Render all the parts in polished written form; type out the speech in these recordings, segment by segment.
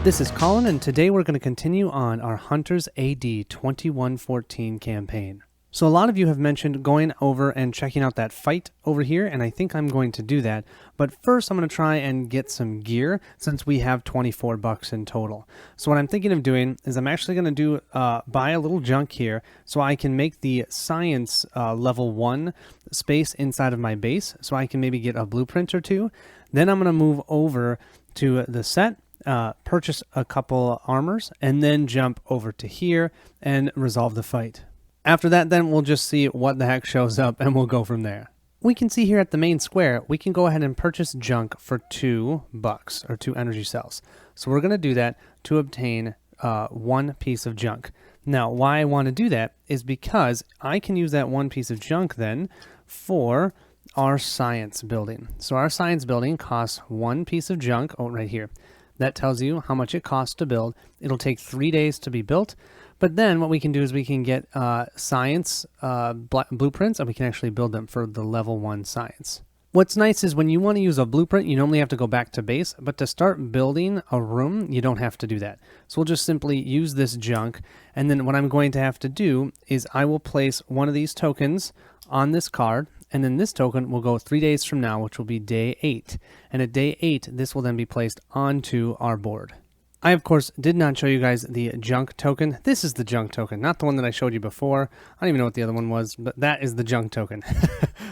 This is Colin, and today we're going to continue on our Hunters AD 2114 campaign. So a lot of you have mentioned going over and checking out that fight over here, and I think I'm going to do that. But first I'm going to try and get some gear since we have 24 bucks in total. So what I'm thinking of doing is I'm actually going to do buy a little junk here so I can make the science level 1 space inside of my base so I can maybe get a blueprint or two. Then I'm going to move over to the set, purchase a couple armors, and then jump over to here and resolve the fight. After that, then we'll just see what the heck shows up and we'll go from there. We can see here at the main square, we can go ahead and purchase junk for 2 bucks or 2 energy cells. So we're going to do that to obtain 1 piece of junk. Now, why I want to do that is because I can use that 1 piece of junk then for our science building. So our science building costs 1 piece of junk, right here. That tells you how much it costs to build. It'll take 3 days to be built. But then what we can do is we can get science blueprints, and we can actually build them for the level 1 science. What's nice is when you want to use a blueprint, you normally have to go back to base, but to start building a room, you don't have to do that. So we'll just simply use this junk, and then what I'm going to have to do is I will place one of these tokens on this card, and then this token will go 3 days from now, which will be day 8. And at day 8, this will then be placed onto our board. I, of course, did not show you guys the junk token. This is the junk token, not the one that I showed you before. I don't even know what the other one was, but that is the junk token.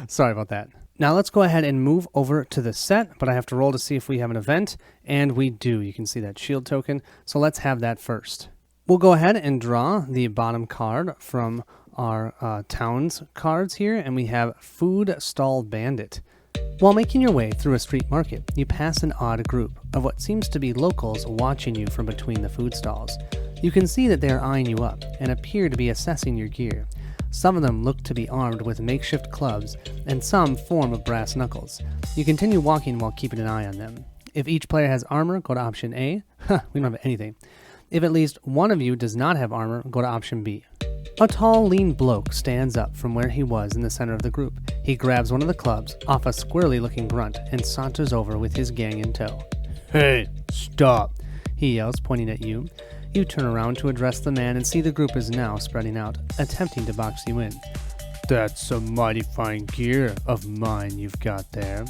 Sorry about that. Now let's go ahead and move over to the set, but I have to roll to see if we have an event, and we do. You can see that shield token, so let's have that first. We'll go ahead and draw the bottom card from our towns cards here, and we have Food Stall Bandit. While making your way through a street market, you pass an odd group of what seems to be locals watching you from between the food stalls. You can see that they are eyeing you up and appear to be assessing your gear. Some of them look to be armed with makeshift clubs, and some form of brass knuckles. You continue walking while keeping an eye on them. If each player has armor, go to option A. We don't have anything. If at least one of you does not have armor, go to option B. A tall, lean bloke stands up from where he was in the center of the group. He grabs one of the clubs off a squirrely-looking grunt and saunters over with his gang in tow. "Hey, stop!" he yells, pointing at you. You turn around to address the man and see the group is now spreading out, attempting to box you in. "That's some mighty fine gear of mine you've got there."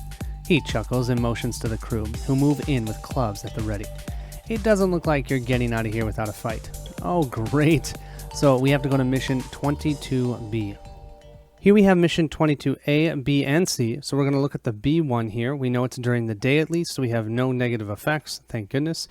He chuckles and motions to the crew, who move in with clubs at the ready. "It doesn't look like you're getting out of here without a fight." "Oh, great!" So we have to go to mission 22B. Here we have mission 22A, B, and C. So we're going to look at the B one here. We know it's during the day at least, so we have no negative effects, thank goodness.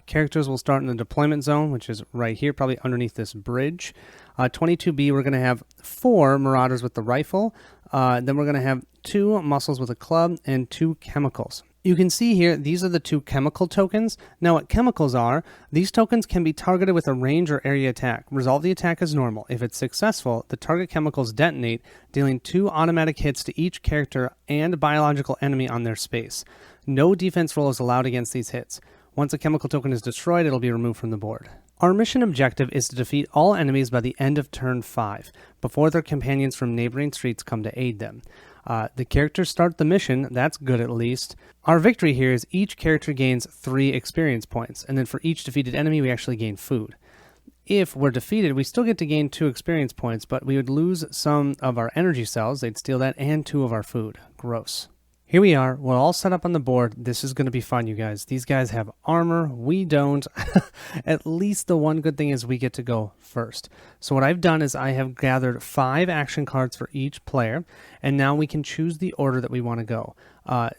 Characters will start in the deployment zone, which is right here, probably underneath this bridge. 22B, we're going to have 4 marauders with the rifle. Then we're going to have 2 muscles with a club and 2 chemicals. You can see here, these are the 2 chemical tokens. Now what chemicals are, these tokens can be targeted with a range or area attack. Resolve the attack as normal. If it's successful, the target chemicals detonate, dealing 2 automatic hits to each character and biological enemy on their space. No defense roll is allowed against these hits. Once a chemical token is destroyed, it'll be removed from the board. Our mission objective is to defeat all enemies by the end of turn 5, before their companions from neighboring streets come to aid them. The characters start the mission, that's good at least. Our victory here is each character gains 3 experience points, and then for each defeated enemy we actually gain food. If we're defeated, we still get to gain 2 experience points, but we would lose some of our energy cells, they'd steal that, and 2 of our food. Gross. Here we are, we're all set up on the board. This is going to be fun, you guys. These guys have armor, we don't. At least the one good thing is we get to go first. So what I've done is I have gathered 5 action cards for each player, and now we can choose the order that we want to go.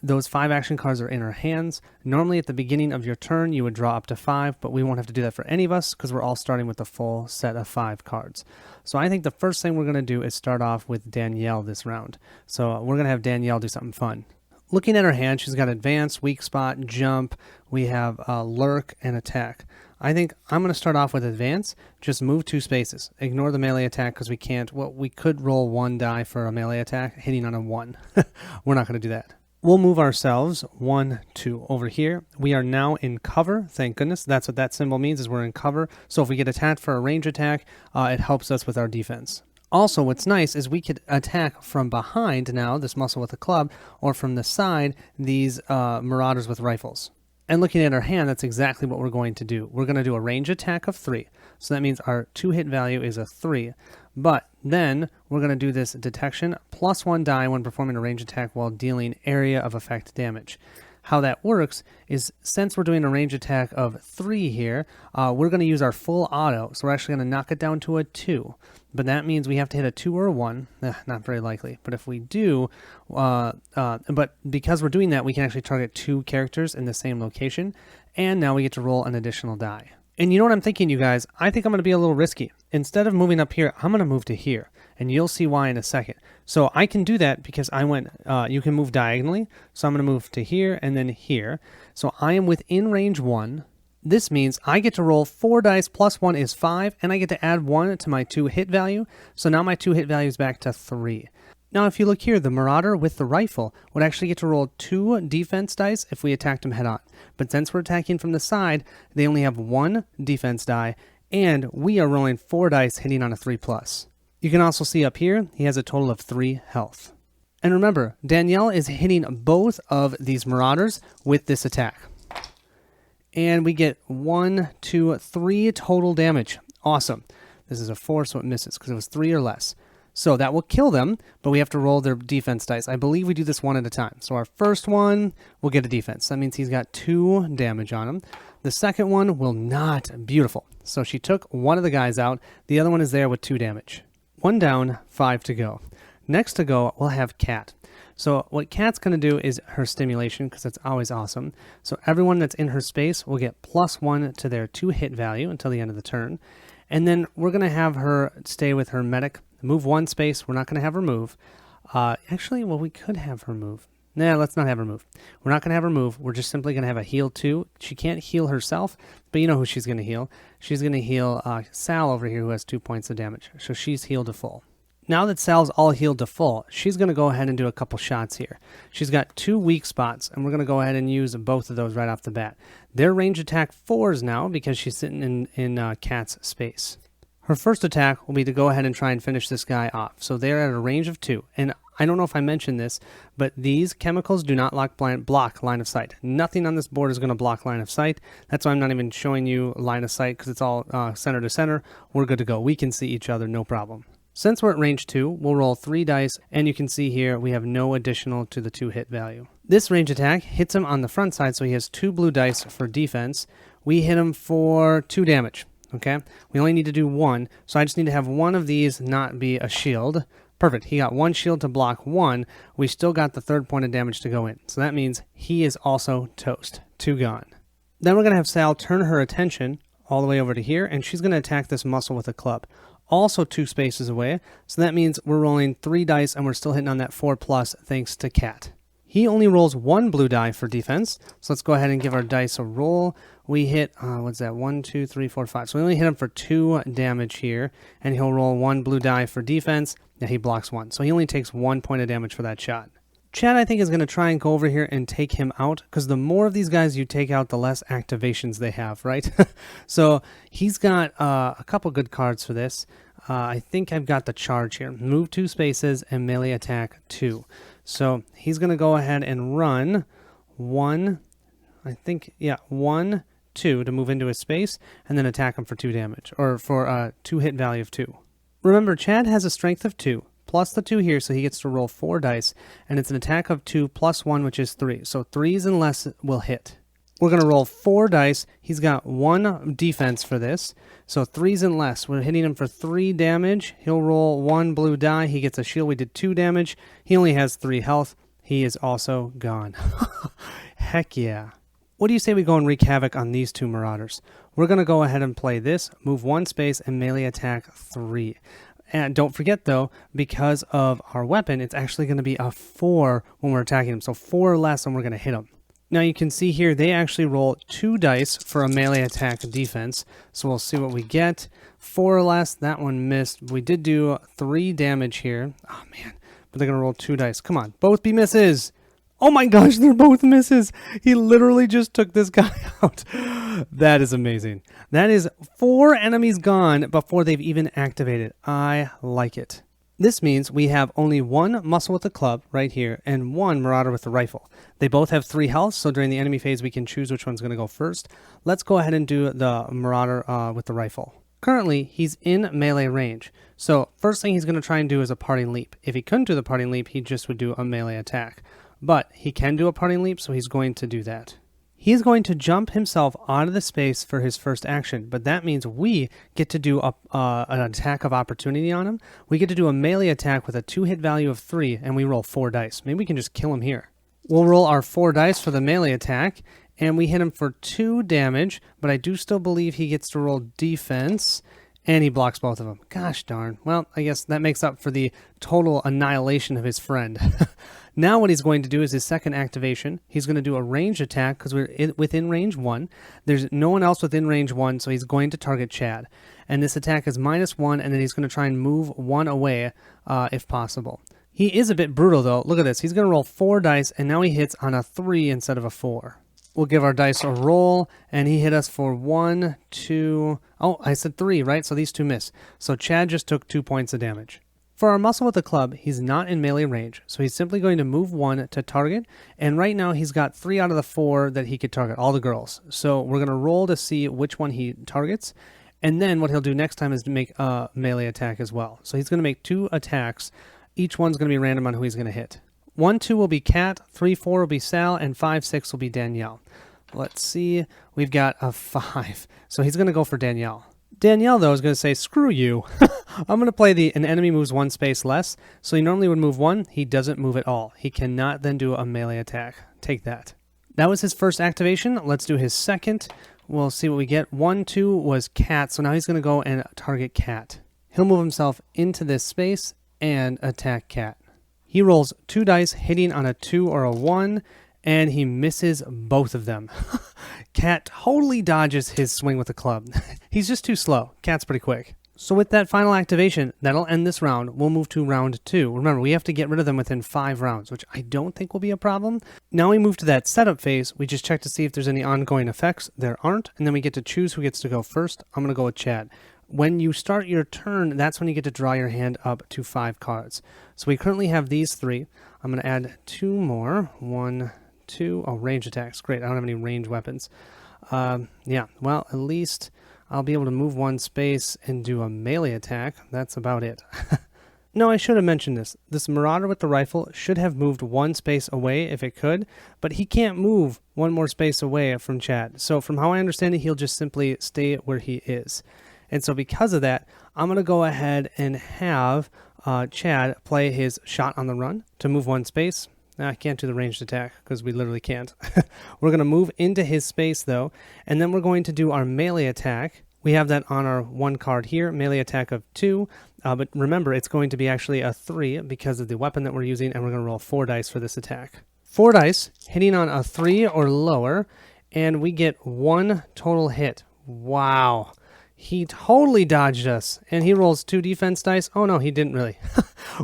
Those 5 action cards are in our hands. Normally at the beginning of your turn, you would draw up to 5, but we won't have to do that for any of us because we're all starting with a full set of 5 cards. So I think the first thing we're going to do is start off with Danielle this round. So we're going to have Danielle do something fun. Looking at her hand, she's got advance, weak spot, jump. We have lurk and attack. I think I'm going to start off with advance. Just move 2 spaces. Ignore the melee attack because we can't. Well, we could roll 1 die for a melee attack, hitting on a 1. We're not going to do that. We'll move ourselves 1, 2 over here. We are now in cover. Thank goodness. That's what that symbol means, is we're in cover. So if we get attacked for a range attack, it helps us with our defense. Also, what's nice is we could attack from behind now, this muscle with a club, or from the side, these marauders with rifles. And looking at our hand, that's exactly what we're going to do. We're going to do a range attack of 3. So that means our 2 hit value is a 3. But then we're going to do this detection +1 die when performing a range attack while dealing area of effect damage. How that works is, since we're doing a range attack of 3 here, we're going to use our full auto. So we're actually going to knock it down to a 2. But that means we have to hit a 2 or a 1. Not very likely. But if we do, but because we're doing that, we can actually target 2 characters in the same location. And now we get to roll an additional die. And you know what I'm thinking, you guys? I think I'm going to be a little risky. Instead of moving up here, I'm going to move to here. And you'll see why in a second. So I can do that because I went, you can move diagonally. So I'm going to move to here and then here. So I am within range 1. This means I get to roll 4 dice plus 1 is 5, and I get to add 1 to my 2 hit value. So now my 2 hit value is back to 3. Now if you look here, the Marauder with the rifle would actually get to roll 2 defense dice if we attacked him head on. But since we're attacking from the side, they only have 1 defense die, and we are rolling 4 dice hitting on a 3+. You can also see up here, he has a total of 3 health. And remember, Danielle is hitting both of these Marauders with this attack. And we get 1, 2, 3 total damage. Awesome. This is a 4, so it misses because it was 3 or less. So that will kill them, but we have to roll their defense dice. I believe we do this one at a time. So our first one will get a defense. That means he's got 2 damage on him. The second one will not. Beautiful. So she took one of the guys out. The other one is there with 2 damage. 1 down, 5 to go. Next to go, we'll have Cat. So what Cat's going to do is her stimulation, because that's always awesome. So everyone that's in her space will get +1 to their 2 hit value until the end of the turn. And then we're going to have her stay with her medic. Move 1 space. We're not going to have her move. Actually, well, we could have her move. Nah, let's not have her move. We're not going to have her move. We're just simply going to have a heal 2. She can't heal herself, but you know who she's going to heal. She's going to heal Sal over here, who has 2 points of damage. So she's healed to full. Now that Sal's all healed to full, she's going to go ahead and do a couple shots here. She's got 2 weak spots, and we're going to go ahead and use both of those right off the bat. They're range attack 4s now because she's sitting in Cat's space. Her first attack will be to go ahead and try and finish this guy off. So they're at a range of 2. And I don't know if I mentioned this, but these chemicals do not block line of sight. Nothing on this board is going to block line of sight. That's why I'm not even showing you line of sight, because it's all center to center. We're good to go. We can see each other, no problem. Since we're at range 2, we'll roll 3 dice, and you can see here we have no additional to the 2 hit value. This range attack hits him on the front side, so he has 2 blue dice for defense. We hit him for 2 damage, okay? We only need to do 1, so I just need to have 1 of these not be a shield. Perfect, he got 1 shield to block 1. We still got the 3rd point of damage to go in, so that means he is also toast. 2 gone. Then we're going to have Sal turn her attention all the way over to here, and she's going to attack this muscle with a club. Also 2 spaces away, so that means we're rolling 3 dice and we're still hitting on that 4+ thanks to Cat. He only rolls 1 blue die for defense, so let's go ahead and give our dice a roll. We hit, what's that, 1, 2, 3, 4, 5. So we only hit him for 2 damage here, and he'll roll 1 blue die for defense. Yeah, he blocks 1, so he only takes 1 point of damage for that shot. Chad, I think, is going to try and go over here and take him out, because the more of these guys you take out, the less activations they have, right? So he's got a couple good cards for this. I think I've got the charge here. Move 2 spaces and melee attack 2. So he's going to go ahead and run 1, 2 to move into his space, and then attack him for 2 damage, or for a 2 hit value of 2. Remember, Chad has a strength of 2. Plus the 2 here, so he gets to roll 4 dice, and it's an attack of 2 plus 1, which is 3. So 3s and less will hit. We're going to roll 4 dice. He's got 1 defense for this, so 3s and less. We're hitting him for 3 damage. He'll roll 1 blue die. He gets a shield. We did 2 damage. He only has 3 health. He is also gone. Heck yeah. What do you say we go and wreak havoc on these 2 Marauders? We're going to go ahead and play this, move 1 space, and melee attack 3. And don't forget, though, because of our weapon, it's actually going to be a 4 when we're attacking him. So 4 or less, and we're going to hit him. Now you can see here, they actually roll 2 dice for a melee attack defense. So we'll see what we get. 4 or less, that one missed. We did do 3 damage here. Oh, man. But they're going to roll 2 dice. Come on, both be misses. Oh my gosh, they're both misses. He literally just took this guy out. That is amazing. That is 4 enemies gone before they've even activated. I like it. This means we have only one muscle with the club right here and one marauder with the rifle. They both have 3 health, so during the enemy phase we can choose which one's going to go first. Let's go ahead and do the marauder with the rifle. Currently, he's in melee range, so first thing he's going to try and do is a parting leap. If he couldn't do the parting leap, he just would do a melee attack. But he can do a parting leap, so he's going to do that. He is going to jump himself out of the space for his first action, but that means we get to do an attack of opportunity on him. We get to do a melee attack with a 2-hit value of 3, and we roll 4 dice. Maybe we can just kill him here. We'll roll our 4 dice for the melee attack, and we hit him for 2 damage, but I do still believe he gets to roll defense, and he blocks both of them. Gosh darn. Well, I guess that makes up for the total annihilation of his friend. Now what he's going to do is his second activation. He's going to do a range attack because we're within range 1. There's no one else within range 1, so he's going to target Chad. And this attack is -1, and then he's going to try and move 1 away if possible. He is a bit brutal, though. Look at this. He's going to roll 4 dice, and now he hits on a 3 instead of a 4. We'll give our dice a roll, and he hit us for 1, 2... Oh, I said 3, right? So these 2 miss. So Chad just took 2 points of damage. For our muscle with the club, he's not in melee range, so he's simply going to move 1 to target, and right now he's got 3 out of the 4 that he could target, all the girls. So we're going to roll to see which one he targets, and then what he'll do next time is to make a melee attack as well. So he's going to make 2 attacks. Each one's going to be random on who he's going to hit. 1, 2 will be Kat, 3, 4 will be Sal, and 5, 6 will be Danielle. Let's see, we've got a 5, so he's going to go for Danielle. Danielle, though, is going to say, screw you. I'm going to play an enemy moves 1 space less. So he normally would move 1. He doesn't move at all. He cannot then do a melee attack. Take that. That was his first activation. Let's do his second. We'll see what we get. 1, 2 was Cat. So now he's going to go and target Cat. He'll move himself into this space and attack Cat. He rolls 2 dice, hitting on a 2 or a 1. And he misses both of them. Cat totally dodges his swing with the club. He's just too slow. Cat's pretty quick. So with that final activation, that'll end this round. We'll move to round 2. Remember, we have to get rid of them within 5 rounds, which I don't think will be a problem. Now we move to that setup phase. We just check to see if there's any ongoing effects. There aren't. And then we get to choose who gets to go first. I'm going to go with Chad. When you start your turn, that's when you get to draw your hand up to 5 cards. So we currently have these 3. I'm going to add 2 more. 1, 2. Oh, range attacks. Great. I don't have any range weapons. Yeah, well, at least I'll be able to move 1 space and do a melee attack. That's about it. No, I should have mentioned this. This Marauder with the rifle should have moved 1 space away if it could, but he can't move 1 more space away from Chad. So from how I understand it, he'll just simply stay where he is. And so because of that, I'm going to go ahead and have Chad play his shot on the run to move 1 space. I can't do the ranged attack because we literally can't. We're going to move into his space though, and then we're going to do our melee attack. We have that on our 1 card here, melee attack of 2, but remember it's going to be actually a 3 because of the weapon that we're using, and we're going to roll 4 dice for this attack. 4 dice, hitting on a 3 or lower, and we get 1 total hit. Wow. He totally dodged us, and he rolls 2 defense dice. Oh no, he didn't really.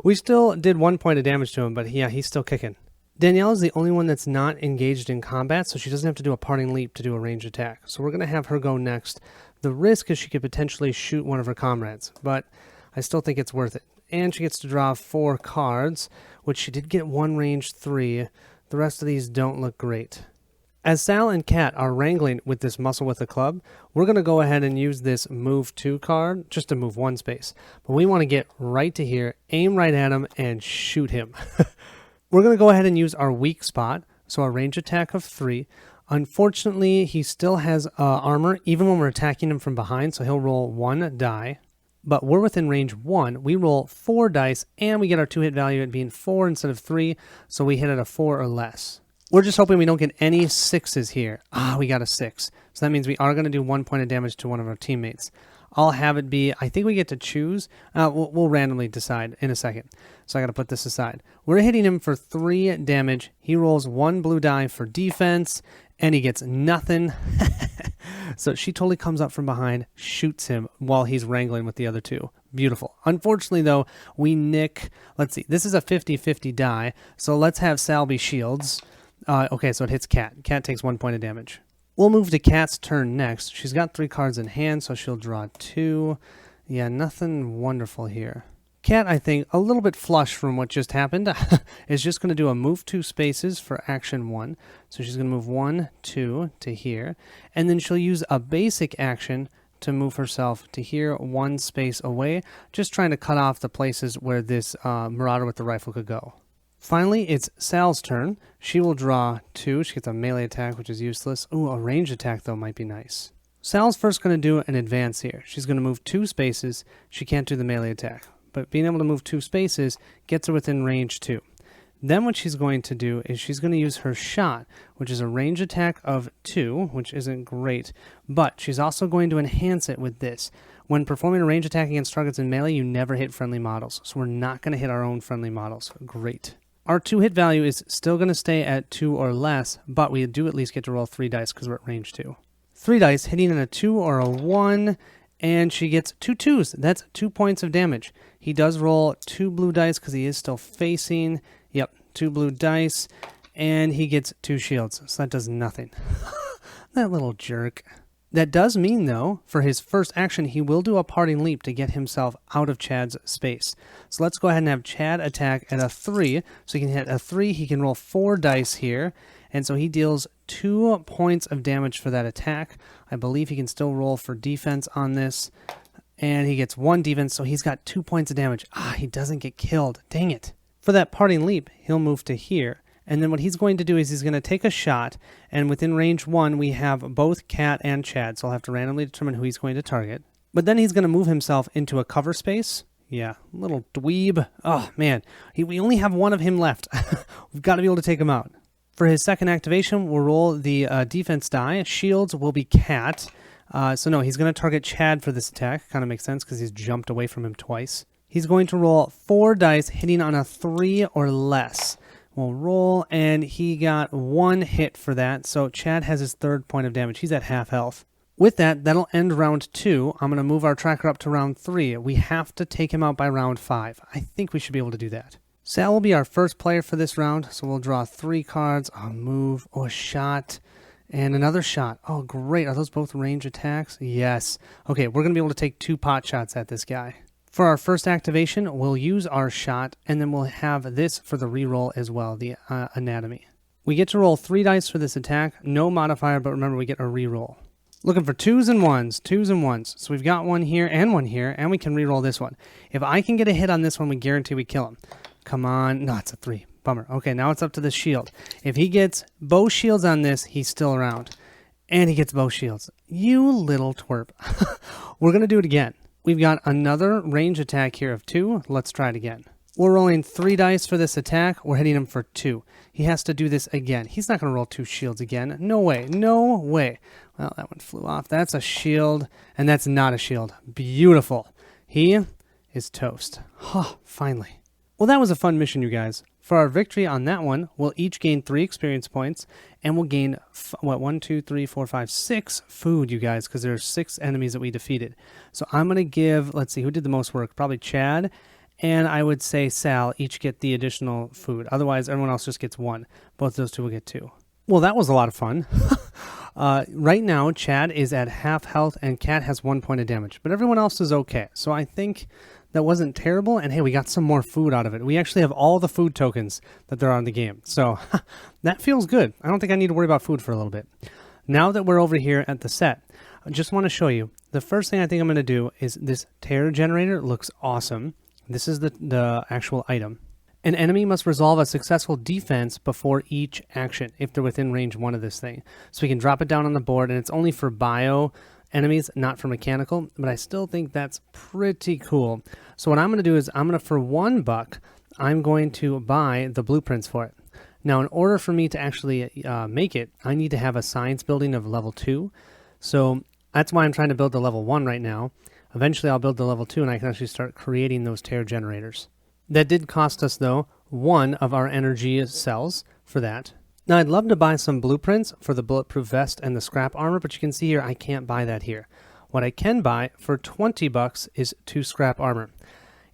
We still did 1 point of damage to him, but yeah, he's still kicking. Danielle is the only one that's not engaged in combat, so she doesn't have to do a parting leap to do a ranged attack. So we're going to have her go next. The risk is she could potentially shoot one of her comrades, but I still think it's worth it. And she gets to draw 4 cards, which she did get 1 range 3. The rest of these don't look great. As Sal and Kat are wrangling with this muscle with a club, we're going to go ahead and use this move 2 card just to move 1 space. But we want to get right to here, aim right at him, and shoot him. We're going to go ahead and use our weak spot, so our range attack of 3. Unfortunately, he still has armor even when we're attacking him from behind, so he'll roll 1 die. But we're within range 1. We roll 4 dice, and we get our 2-hit value at being 4 instead of 3, so we hit at a 4 or less. We're just hoping we don't get any 6s here. We got a 6. So that means we are going to do 1 point of damage to one of our teammates. I'll have it be, I think we get to choose. We'll randomly decide in a second. So I got to put this aside. We're hitting him for 3 damage. He rolls 1 blue die for defense, and he gets nothing. So she totally comes up from behind, shoots him while he's wrangling with the other 2. Beautiful. Unfortunately, though, we nick, let's see, this is a 50-50 die, so let's have Sal be shields. Okay, so it hits Kat. Kat takes 1 point of damage. We'll move to Kat's turn next. She's got 3 cards in hand, so she'll draw 2. Yeah, nothing wonderful here. Cat, I think, a little bit flush from what just happened, is just going to do a move 2 spaces for action 1. So she's going to move 1, 2 to here. And then she'll use a basic action to move herself to here, 1 space away, just trying to cut off the places where this Marauder with the rifle could go. Finally, it's Sal's turn. She will draw 2. She gets a melee attack, which is useless. Ooh, a range attack, though, might be nice. Sal's first going to do an advance here. She's going to move 2 spaces. She can't do the melee attack, but being able to move 2 spaces gets her within range 2. Then what she's going to do is she's going to use her shot, which is a range attack of 2, which isn't great, but she's also going to enhance it with this. When performing a range attack against targets in melee, you never hit friendly models, so we're not going to hit our own friendly models. Great. Our 2 hit value is still going to stay at 2 or less, but we do at least get to roll 3 dice because we're at range 2. 3 dice, hitting in a 2 or a 1, and she gets 2 2s. That's 2 points of damage. He does roll 2 blue dice because he is still facing. Yep, 2 blue dice, and he gets 2 shields, so that does nothing. That little jerk. That does mean, though, for his first action, he will do a parting leap to get himself out of Chad's space. So let's go ahead and have Chad attack at a 3. So he can hit a 3. He can roll 4 dice here. And so he deals 2 points of damage for that attack. I believe he can still roll for defense on this. And he gets 1 defense, so he's got 2 points of damage. He doesn't get killed. Dang it. For that parting leap, he'll move to here. And then what he's going to do is he's going to take a shot, and within range 1, we have both Cat and Chad, so I'll have to randomly determine who he's going to target. But then he's going to move himself into a cover space. Yeah, little dweeb. Oh, man. We only have 1 of him left. We've got to be able to take him out. For his second activation, we'll roll the defense die. Shields will be Cat. So no, he's going to target Chad for this attack. Kind of makes sense because he's jumped away from him twice. He's going to roll 4 dice, hitting on a 3 or less. We'll roll, and he got 1 hit for that, so Chad has his 3rd point of damage. He's at half health. With that, that'll end round 2. I'm going to move our tracker up to round 3. We have to take him out by round 5. I think we should be able to do that. Sal will be our first player for this round, so we'll draw 3 cards. A move, a shot, and another shot. Oh, great. Are those both range attacks? Yes. Okay, we're going to be able to take 2 pot shots at this guy. For our first activation, we'll use our shot, and then we'll have this for the reroll as well, the anatomy. We get to roll 3 dice for this attack, no modifier, but remember we get a reroll. Looking for 2s and 1s, 2s and 1s. So we've got 1 here, and we can reroll this one. If I can get a hit on this one, we guarantee we kill him. Come on. No, it's a 3. Bummer. Okay, now it's up to the shield. If he gets both shields on this, he's still around. And he gets both shields. You little twerp. We're going to do it again. We've got another range attack here of 2. Let's try it again. We're rolling 3 dice for this attack. We're hitting him for 2. He has to do this again. He's not going to roll 2 shields again. No way. No way. Well, that one flew off. That's a shield, and that's not a shield. Beautiful. He is toast. Oh, finally. Well, that was a fun mission, you guys. For our victory on that one, we'll each gain 3 experience points, and we'll gain, 1, 2, 3, 4, 5, 6 food, you guys, because there are 6 enemies that we defeated. So I'm going to give, let's see, who did the most work? Probably Chad, and I would say Sal each get the additional food. Otherwise, everyone else just gets 1. Both those 2 will get 2. Well, that was a lot of fun. Right now, Chad is at half health, and Cat has 1 point of damage, but everyone else is okay. So I think that wasn't terrible, and hey, we got some more food out of it. We actually have all the food tokens that there are in the game, so that feels good. I don't think I need to worry about food for a little bit. Now that we're over here at the set, I just want to show you, the first thing I think I'm going to do is this terror generator looks awesome. This is the actual item. An enemy must resolve a successful defense before each action if they're within range 1 of this thing. So we can drop it down on the board, and it's only for bio enemies, not for mechanical, but I still think that's pretty cool. So what I'm going to do is for $1, I'm going to buy the blueprints for it. Now, in order for me to actually make it, I need to have a science building of level 2. So that's why I'm trying to build the level 1 right now. Eventually, I'll build the level 2, and I can actually start creating those tear generators. That did cost us, though, 1 of our energy cells for that. Now, I'd love to buy some blueprints for the bulletproof vest and the scrap armor, but you can see here I can't buy that here. What I can buy for $20 is 2 scrap armor.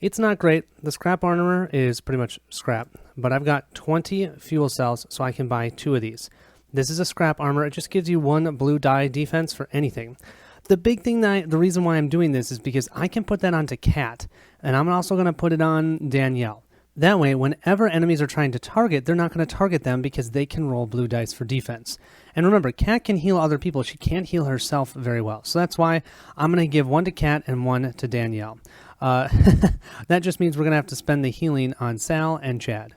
It's not great. The scrap armor is pretty much scrap, but I've got 20 fuel cells, so I can buy 2 of these. This is a scrap armor. It just gives you 1 blue dye defense for anything. The big thing, the reason why I'm doing this is because I can put that onto Cat, and I'm also going to put it on Danielle. That way, whenever enemies are trying to target, they're not going to target them because they can roll blue dice for defense. And remember, Kat can heal other people. She can't heal herself very well. So that's why I'm going to give one to Kat and one to Danielle. That just means we're going to have to spend the healing on Sal and Chad.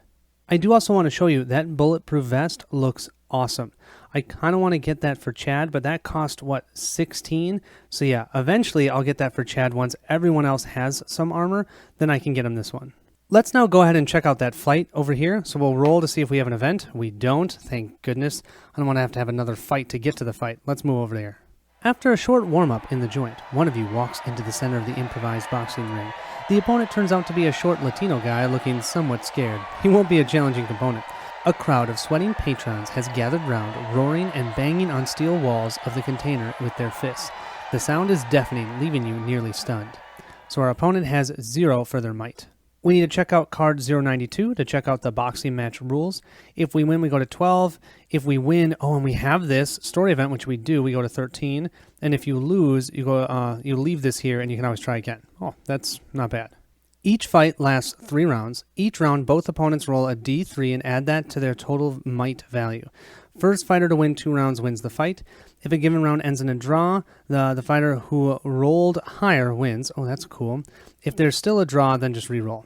I do also want to show you that bulletproof vest looks awesome. I kind of want to get that for Chad, but that cost, what, 16? So yeah, eventually I'll get that for Chad once everyone else has some armor, then I can get him this one. Let's now go ahead and check out that fight over here. So we'll roll to see if we have an event. We don't, thank goodness. I don't want to have another fight to get to the fight. Let's move over there. After a short warm-up in the joint, one of you walks into the center of the improvised boxing ring. The opponent turns out to be a short Latino guy looking somewhat scared. He won't be a challenging opponent. A crowd of sweating patrons has gathered round, roaring and banging on steel walls of the container with their fists. The sound is deafening, leaving you nearly stunned. So our opponent has 0 for their might. We need to check out card 092 to check out the boxing match rules. If we win, we go to 12. If we win, and we have this story event, which we do, we go to 13. And if you lose, you go, you leave this here and you can always try again. Oh, that's not bad. Each fight lasts 3 rounds. Each round, both opponents roll a d3 and add that to their total might value. First fighter to win 2 rounds wins the fight. If a given round ends in a draw, the fighter who rolled higher wins. Oh, that's cool. If there's still a draw, then just re-roll.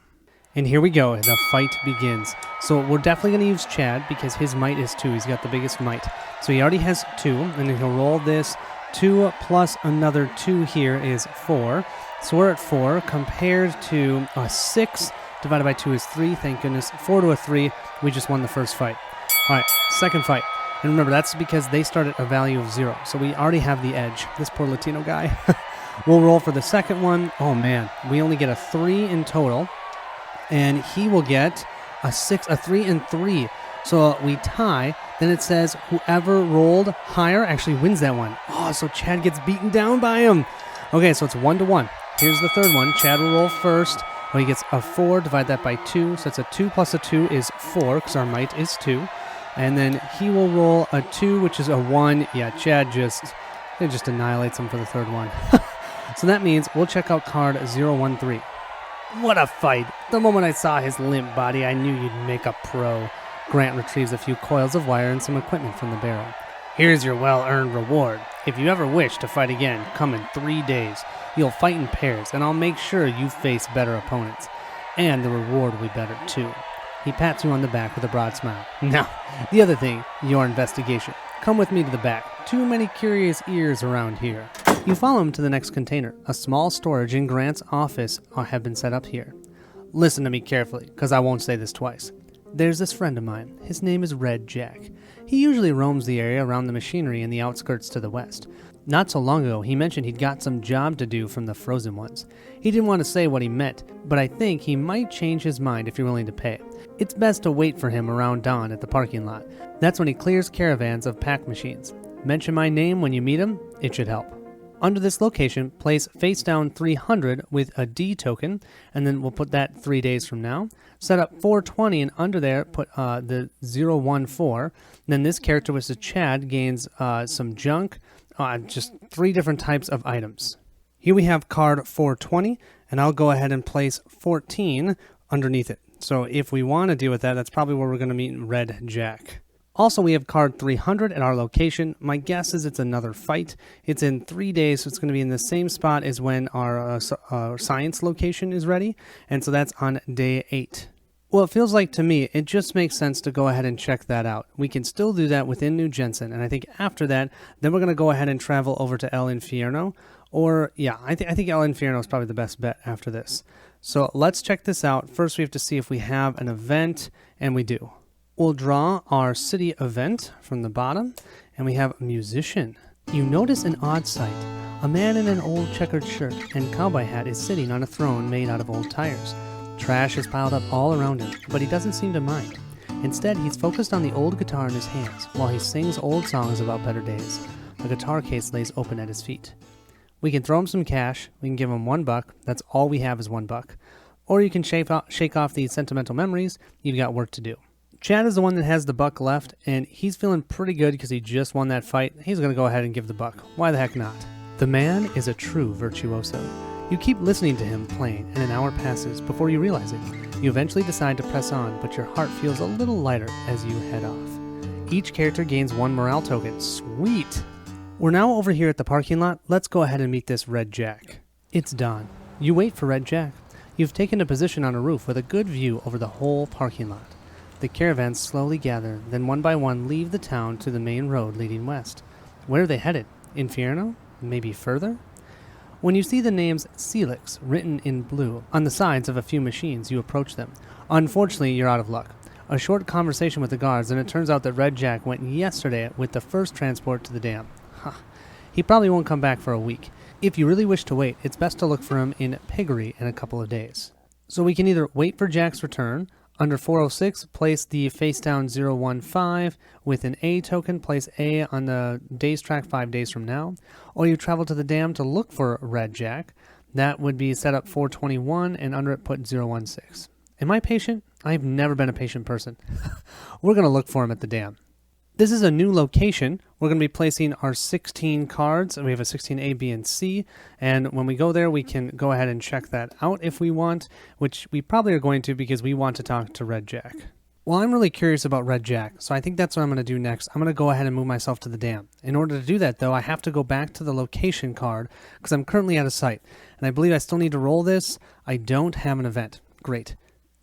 And here we go, the fight begins. So we're definitely going to use Chad because his might is 2. He's got the biggest might. So he already has 2, and then he'll roll this. 2 plus another 2 here is 4. So we're at 4 compared to a 6 divided by 2 is 3. Thank goodness. 4 to a 3. We just won the first fight. All right, second fight. And remember, that's because they start at a value of 0. So we already have the edge. This poor Latino guy. We'll roll for the second one. Oh, man. We only get a 3 in total. And he will get a 3 and 3. So we tie. Then it says whoever rolled higher actually wins that one. Oh, so Chad gets beaten down by him. Okay, so it's 1-1. Here's the third one. Chad will roll first. He gets a 4. Divide that by 2. So that's a 2 plus a 2 is 4 because our might is 2. And then he will roll a 2, which is a 1. Yeah, Chad just annihilates him for the third one. So that means we'll check out card 013. What a fight. The moment I saw his limp body, I knew you'd make a pro. Grant retrieves a few coils of wire and some equipment from the barrel. Here's your well-earned reward. If you ever wish to fight again, come in 3 days. You'll fight in pairs, and I'll make sure you face better opponents. And the reward will be better, too. He pats you on the back with a broad smile. Now, the other thing, your investigation. Come with me to the back. Too many curious ears around here. You follow him to the next container. A small storage in Grant's office have been set up here. Listen to me carefully, because I won't say this twice. There's this friend of mine. His name is Red Jack. He usually roams the area around the machinery in the outskirts to the west. Not so long ago, he mentioned he'd got some job to do from the frozen ones. He didn't want to say what he meant, but I think he might change his mind if you're willing to pay. It's best to wait for him around dawn at the parking lot. That's when he clears caravans of pack machines. Mention my name when you meet him, it should help. Under this location, place face down 300 with a D token, and then we'll put that 3 days from now. Set up 420, and under there, put the 014. Then this character, which is Chad, gains some junk, just 3 different types of items. Here we have card 420, and I'll go ahead and place 14 underneath it. So if we want to deal with that, that's probably where we're going to meet Red Jack. Also, we have card 300 at our location. My guess is it's another fight. It's in 3 days, so it's going to be in the same spot as when our science location is ready. And so that's on day 8. Well, it feels like to me, it just makes sense to go ahead and check that out. We can still do that within New Jensen. And I think after that, then we're going to go ahead and travel over to El Infierno. Or, yeah, I think El Infierno is probably the best bet after this. So let's check this out. First, we have to see if we have an event, and we do. We'll draw our city event from the bottom, and we have a musician. You notice an odd sight. A man in an old checkered shirt and cowboy hat is sitting on a throne made out of old tires. Trash is piled up all around him, but he doesn't seem to mind. Instead, he's focused on the old guitar in his hands, while he sings old songs about better days. A guitar case lays open at his feet. We can throw him some cash. We can give him $1. That's all we have is $1. Or you can shake off these sentimental memories. You've got work to do. Chad is the one that has the $1 left, and he's feeling pretty good because he just won that fight. He's going to go ahead and give the $1. Why the heck not? The man is a true virtuoso. You keep listening to him playing, and an hour passes before you realize it. You eventually decide to press on, but your heart feels a little lighter as you head off. Each character gains 1 morale token. Sweet! We're now over here at the parking lot. Let's go ahead and meet this Red Jack. It's dawn. You wait for Red Jack. You've taken a position on a roof with a good view over the whole parking lot. The caravans slowly gather, then one by one leave the town to the main road leading west. Where are they headed? Infierno? Maybe further? When you see the names Celix written in blue on the sides of a few machines, you approach them. Unfortunately, you're out of luck. A short conversation with the guards, and it turns out that Red Jack went yesterday with the first transport to the dam. He probably won't come back for a week. If you really wish to wait, it's best to look for him in Piggery in a couple of days. So we can either wait for Jack's return. Under 406, place the face down 015 with an A token. Place A on the days track 5 days from now. Or you travel to the dam to look for Red Jack. That would be set up 421, and under it put 016. Am I patient? I've never been a patient person. We're going to look for him at the dam. This is a new location. We're going to be placing our 16 cards. We have a 16 A, B, and C. And when we go there, we can go ahead and check that out if we want, which we probably are going to because we want to talk to Red Jack. Well, I'm really curious about Red Jack, so I think that's what I'm going to do next. I'm going to go ahead and move myself to the dam. In order to do that, though, I have to go back to the location card because I'm currently out of sight. And I believe I still need to roll this. I don't have an event. Great.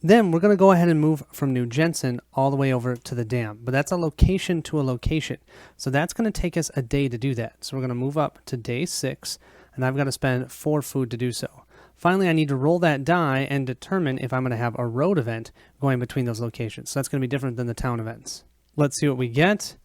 Then we're going to go ahead and move from New Jensen all the way over to the dam. But that's a location to a location. So that's going to take us a day to do that. So we're going to move up to day 6, and I've got to spend 4 food to do so. Finally, I need to roll that die and determine if I'm going to have a road event going between those locations. So that's going to be different than the town events. Let's see what we get.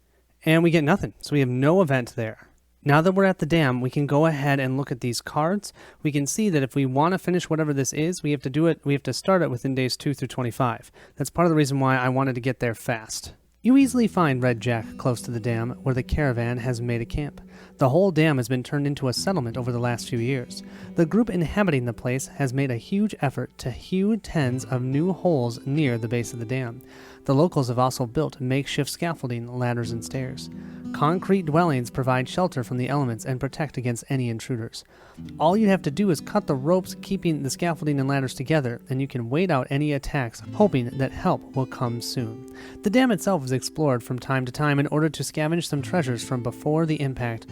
And we get nothing. So we have no event there. Now that we're at the dam, we can go ahead and look at these cards. We can see that if we want to finish whatever this is, we have to start it within days 2 through 25. That's part of the reason why I wanted to get there fast. You easily find Red Jack close to the dam where the caravan has made a camp. The whole dam has been turned into a settlement over the last few years. The group inhabiting the place has made a huge effort to hew tens of new holes near the base of the dam. The locals have also built makeshift scaffolding, ladders, and stairs. Concrete dwellings provide shelter from the elements and protect against any intruders. All you have to do is cut the ropes keeping the scaffolding and ladders together, and you can wait out any attacks, hoping that help will come soon. The dam itself is explored from time to time in order to scavenge some treasures from before the impact,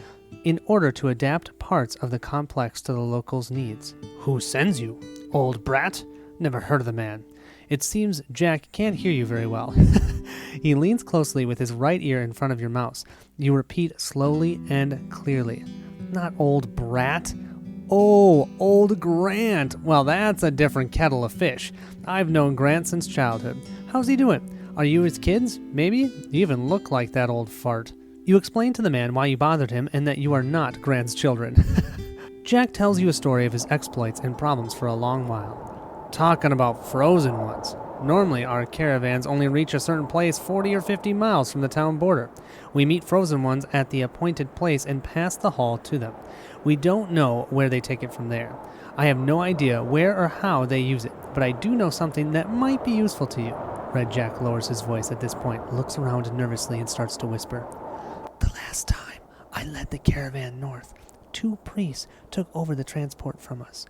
in order to adapt parts of the complex to the locals' needs. Who sends you? Old brat? Never heard of the man. It seems Jack can't hear you very well. He leans closely with his right ear in front of your mouse. You repeat slowly and clearly. Not old brat. Oh, old Grant. Well, that's a different kettle of fish. I've known Grant since childhood. How's he doing? Are you his kids? Maybe? You even look like that old fart. You explain to the man why you bothered him and that you are not Grant's children. Jack tells you a story of his exploits and problems for a long while. Talking about frozen ones. Normally, our caravans only reach a certain place 40 or 50 miles from the town border. We meet frozen ones at the appointed place and pass the haul to them. We don't know where they take it from there. I have no idea where or how they use it, but I do know something that might be useful to you. Red Jack lowers his voice at this point, looks around nervously, and starts to whisper. The last time I led the caravan north, 2 priests took over the transport from us.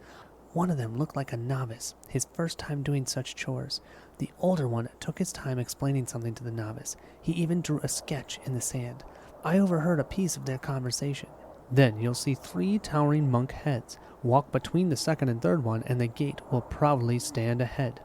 One of them looked like a novice, his first time doing such chores. The older one took his time explaining something to the novice. He even drew a sketch in the sand. I overheard a piece of their conversation. Then you'll see 3 towering monk heads. Walk between the second and third one, and the gate will probably stand ahead.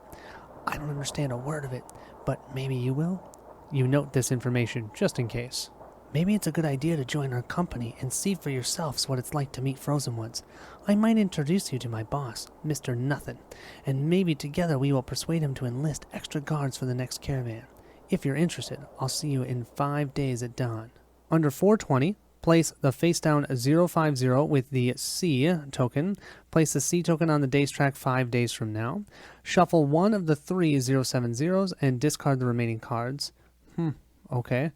I don't understand a word of it, but maybe you will? You note this information just in case. Maybe it's a good idea to join our company and see for yourselves what it's like to meet frozen ones. I might introduce you to my boss, Mr. Nothin', and maybe together we will persuade him to enlist extra guards for the next caravan. If you're interested, I'll see you in 5 days at dawn. Under 420, place the face down 050 with the C token. Place the C token on the days track 5 days from now. Shuffle one of the 3 070s and discard the remaining cards. Okay.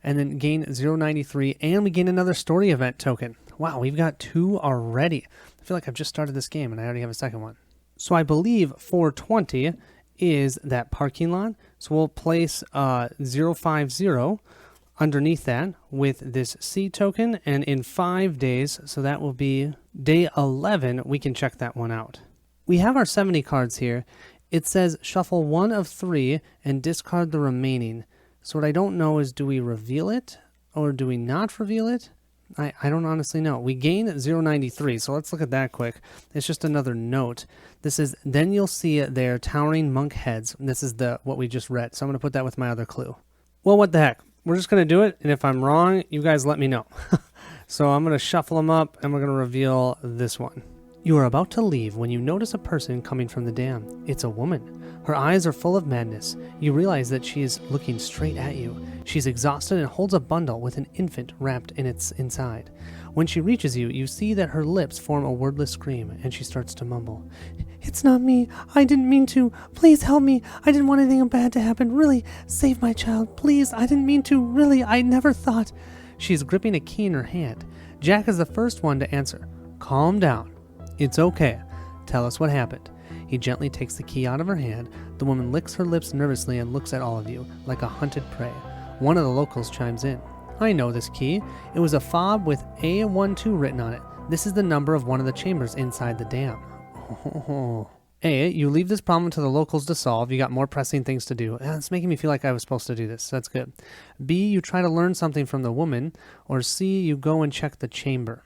And then gain 093, and we gain another story event token. Wow, we've got 2 already. I feel like I've just started this game, and I already have a second one. So I believe 420 is that parking lot. So we'll place 050 underneath that with this C token, and in 5 days, so that will be day 11, we can check that one out. We have our 70 cards here. It says shuffle 1 of 3 and discard the remaining. So what I don't know is, do we reveal it or do we not reveal it? I don't honestly know. We gain 093, so let's look at that quick. It's just another note. This is, then you'll see their towering monk heads. This is what we just read, so I'm going to put that with my other clue. Well, what the heck? We're just going to do it, and if I'm wrong, you guys let me know. So I'm going to shuffle them up, and we're going to reveal this one. You are about to leave when you notice a person coming from the dam. It's a woman. Her eyes are full of madness. You realize that she is looking straight at you. She's exhausted and holds a bundle with an infant wrapped in its inside. When she reaches you, you see that her lips form a wordless scream, and she starts to mumble. It's not me. I didn't mean to. Please help me. I didn't want anything bad to happen. Really, save my child. Please, I didn't mean to. Really, I never thought. She's gripping a key in her hand. Jack is the first one to answer. Calm down. It's okay. Tell us what happened. He gently takes the key out of her hand. The woman licks her lips nervously and looks at all of you like a hunted prey. One of the locals chimes in. I know this key. It was a fob with A12 written on it. This is the number of one of the chambers inside the dam. Oh. A, you leave this problem to the locals to solve. You got more pressing things to do. It's making me feel like I was supposed to do this. That's good. B, you try to learn something from the woman. Or C, you go and check the chamber.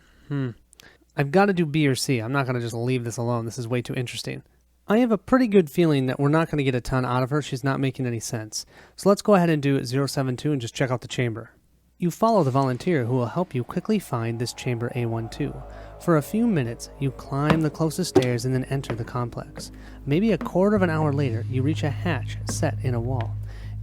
I've got to do B or C. I'm not going to just leave this alone. This is way too interesting. I have a pretty good feeling that we're not going to get a ton out of her. She's not making any sense. So let's go ahead and do 072 and just check out the chamber. You follow the volunteer who will help you quickly find this chamber A12. For a few minutes, you climb the closest stairs and then enter the complex. Maybe a quarter of an hour later, you reach a hatch set in a wall.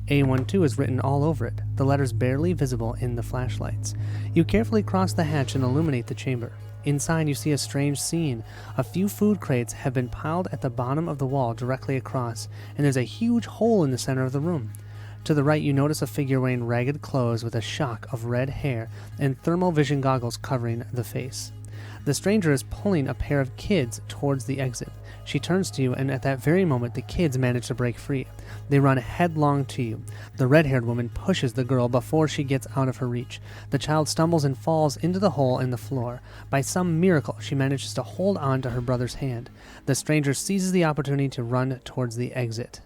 A12 is written all over it, the letters barely visible in the flashlights. You carefully cross the hatch and illuminate the chamber. Inside, you see a strange scene. A few food crates have been piled at the bottom of the wall directly across, and there's a huge hole in the center of the room. To the right, you notice a figure wearing ragged clothes with a shock of red hair and thermal vision goggles covering the face. The stranger is pulling a pair of kids towards the exit. She turns to you, and at that very moment, the kids manage to break free. They run headlong to you. The red-haired woman pushes the girl before she gets out of her reach. The child stumbles and falls into the hole in the floor. By some miracle, she manages to hold on to her brother's hand. The stranger seizes the opportunity to run towards the exit.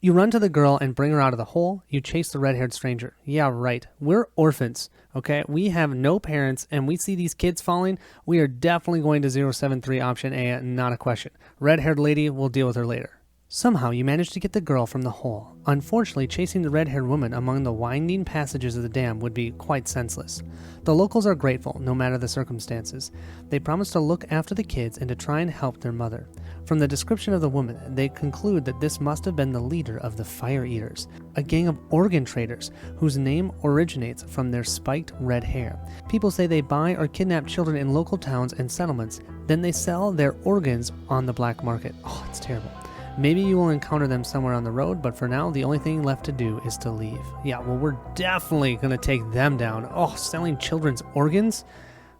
You run to the girl and bring her out of the hole. You chase the red-haired stranger. Yeah, right. We're orphans, okay? We have no parents, and we see these kids falling. We are definitely going to 073 option A, not a question. Red-haired lady, we'll deal with her later. Somehow, you manage to get the girl from the hole. Unfortunately, chasing the red-haired woman among the winding passages of the dam would be quite senseless. The locals are grateful, no matter the circumstances. They promise to look after the kids and to try and help their mother. From the description of the woman, they conclude that this must have been the leader of the Fire Eaters, a gang of organ traders whose name originates from their spiked red hair. People say they buy or kidnap children in local towns and settlements, then they sell their organs on the black market. Oh, it's terrible. Maybe you will encounter them somewhere on the road, but for now, the only thing left to do is to leave. Yeah, well, we're definitely going to take them down. Oh, selling children's organs?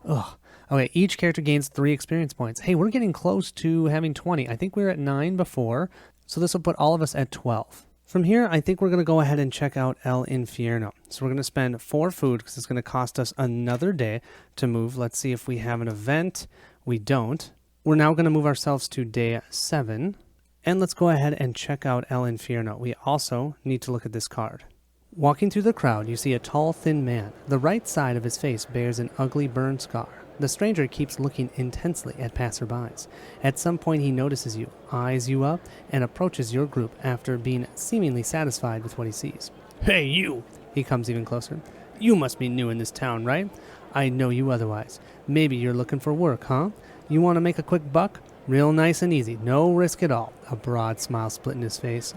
Ugh. Okay, each character gains 3 experience points. Hey, we're getting close to having 20. I think we were at 9 before, so this will put all of us at 12. From here, I think we're going to go ahead and check out El Infierno. So we're going to spend 4 food because it's going to cost us another day to move. Let's see if we have an event. We don't. We're now going to move ourselves to day 7. And let's go ahead and check out El Infierno. We also need to look at this card. Walking through the crowd, you see a tall, thin man. The right side of his face bears an ugly burn scar. The stranger keeps looking intensely at passerbys. At some point, he notices you, eyes you up, and approaches your group after being seemingly satisfied with what he sees. Hey, you! He comes even closer. You must be new in this town, right? I know you otherwise. Maybe you're looking for work, huh? You want to make a quick buck? Real nice and easy. No risk at all. A broad smile split in his face.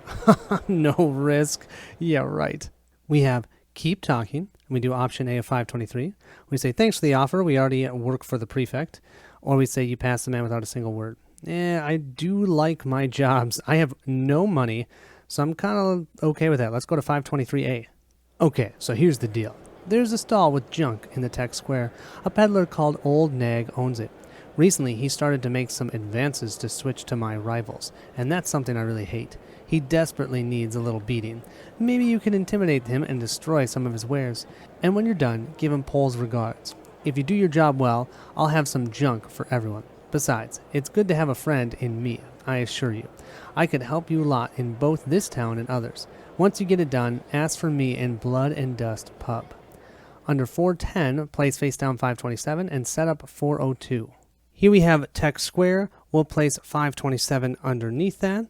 No risk. Yeah, right. We have keep talking. We do option A of 523. We say, thanks for the offer. We already work for the prefect. Or we say, you pass the man without a single word. I do like my jobs. I have no money, so I'm kind of okay with that. Let's go to 523A. Okay, so here's the deal. There's a stall with junk in the tech square. A peddler called Old Nag owns it. Recently, he started to make some advances to switch to my rivals, and that's something I really hate. He desperately needs a little beating. Maybe you can intimidate him and destroy some of his wares, and when you're done, give him Pole's regards. If you do your job well, I'll have some junk for everyone. Besides, it's good to have a friend in me, I assure you. I could help you a lot in both this town and others. Once you get it done, ask for me in Blood and Dust Pub. Under 410, place face down 527 and set up 402. Here we have Tech Square. We'll place 527 underneath that,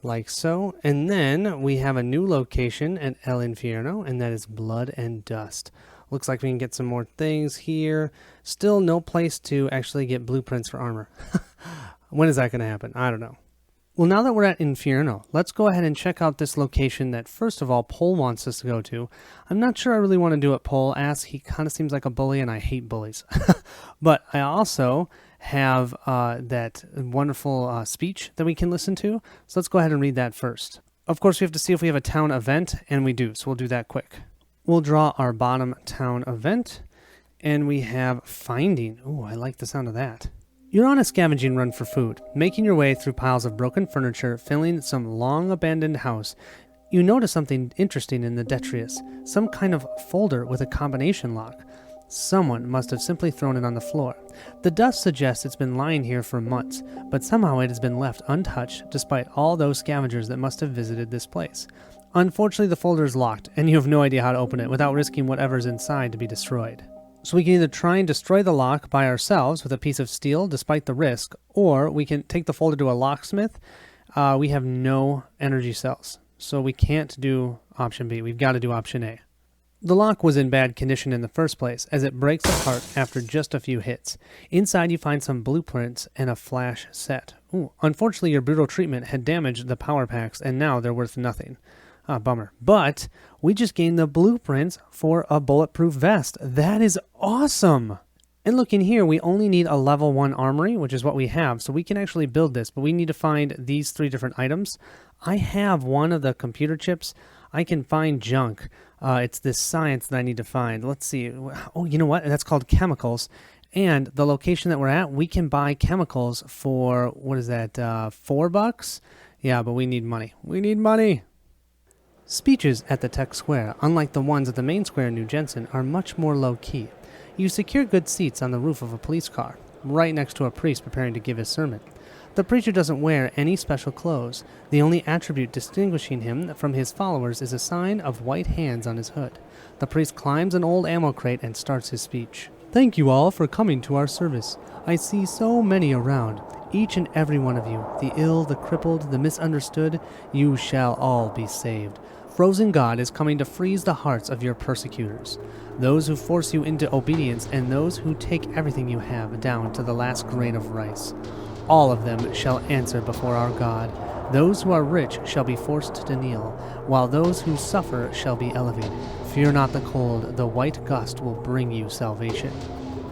like so. And then we have a new location at El Infierno, and that is Blood and Dust. Looks like we can get some more things here. Still no place to actually get blueprints for armor. When is that going to happen? I don't know. Well, now that we're at Infierno, let's go ahead and check out this location that, first of all, Pole wants us to go to. I'm not sure I really want to do what Pole asks. He kind of seems like a bully, and I hate bullies. But I also have that wonderful speech that we can listen to. So let's go ahead and read that first. Of course, we have to see if we have a town event, and we do, so we'll do that quick. We'll draw our bottom town event, and we have finding. Ooh, I like the sound of that. You're on a scavenging run for food, making your way through piles of broken furniture, filling some long-abandoned house. You notice something interesting in the detritus, some kind of folder with a combination lock. Someone must have simply thrown it on the floor. The dust suggests it's been lying here for months, but somehow it has been left untouched despite all those scavengers that must have visited this place. Unfortunately, the folder is locked, and you have no idea how to open it without risking whatever's inside to be destroyed. So we can either try and destroy the lock by ourselves with a piece of steel despite the risk, or we can take the folder to a locksmith. We have no energy cells, so we can't do option B. We've got to do option A. The lock was in bad condition in the first place, as it breaks apart after just a few hits. Inside you find some blueprints and a flash set. Ooh, unfortunately, your brutal treatment had damaged the power packs, and now they're worth nothing. Bummer. But we just gained the blueprints for a bulletproof vest. That is awesome! And look in here, we only need a level 1 armory, which is what we have, so we can actually build this, but we need to find these 3 different items. I have one of the computer chips. I can find junk. It's this science that I need to find. Let's see. Oh, you know what? That's called chemicals. And the location that we're at, we can buy chemicals for, what is that, $4? Yeah, but we need money. We need money! Speeches at the Tech Square, unlike the ones at the main square in New Jensen, are much more low-key. You secure good seats on the roof of a police car, right next to a priest preparing to give his sermon. The preacher doesn't wear any special clothes. The only attribute distinguishing him from his followers is a sign of white hands on his hood. The priest climbs an old ammo crate and starts his speech. Thank you all for coming to our service. I see so many around. Each and every one of you, the ill, the crippled, the misunderstood, you shall all be saved. Frozen God is coming to freeze the hearts of your persecutors, those who force you into obedience and those who take everything you have down to the last grain of rice. All of them shall answer before our God. Those who are rich shall be forced to kneel, while those who suffer shall be elevated. Fear not the cold, the white gust will bring you salvation.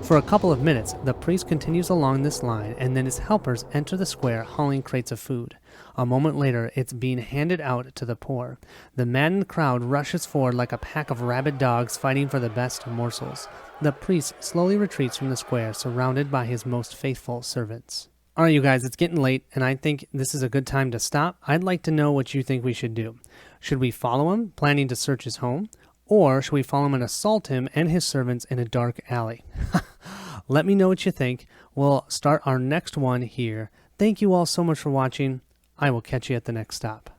For a couple of minutes, the priest continues along this line, and then his helpers enter the square hauling crates of food. A moment later, it's being handed out to the poor. The maddened crowd rushes forward like a pack of rabid dogs fighting for the best morsels. The priest slowly retreats from the square, surrounded by his most faithful servants. All right, you guys, it's getting late, and I think this is a good time to stop. I'd like to know what you think we should do. Should we follow him, planning to search his home? Or should we follow him and assault him and his servants in a dark alley? Let me know what you think. We'll start our next one here. Thank you all so much for watching. I will catch you at the next stop.